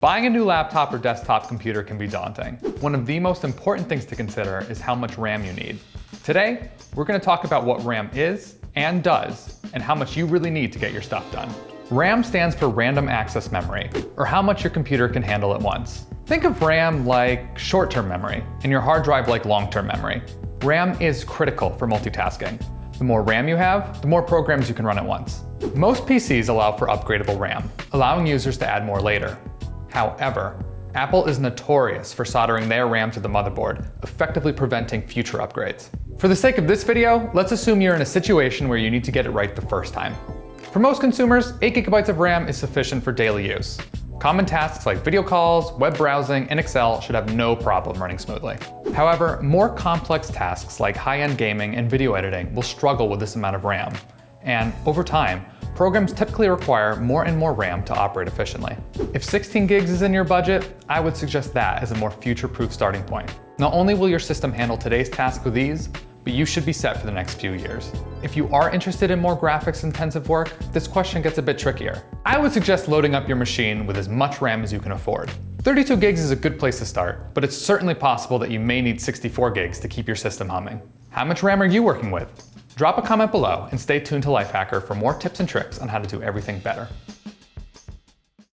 Buying a new laptop or desktop computer can be daunting. One of the most important things to consider is how much RAM you need. Today, we're going to talk about what RAM is and does, and how much you really need to get your stuff done. RAM stands for Random Access Memory, or how much your computer can handle at once. Think of RAM like short-term memory, and your hard drive like long-term memory. RAM is critical for multitasking. The more RAM you have, the more programs you can run at once. Most PCs allow for upgradable RAM, allowing users to add more later. However, Apple is notorious for soldering their RAM to the motherboard, effectively preventing future upgrades. For the sake of this video, let's assume you're in a situation where you need to get it right the first time. For most consumers, 8 GB of RAM is sufficient for daily use. Common tasks like video calls, web browsing, and Excel should have no problem running smoothly. However, more complex tasks like high-end gaming and video editing will struggle with this amount of RAM. And over time, programs typically require more and more RAM to operate efficiently. If 16 gigs is in your budget, I would suggest that as a more future-proof starting point. Not only will your system handle today's tasks with ease, but you should be set for the next few years. If you are interested in more graphics-intensive work, this question gets a bit trickier. I would suggest loading up your machine with as much RAM as you can afford. 32 gigs is a good place to start, but it's certainly possible that you may need 64 gigs to keep your system humming. How much RAM are you working with? Drop a comment below and stay tuned to Lifehacker for more tips and tricks on how to do everything better.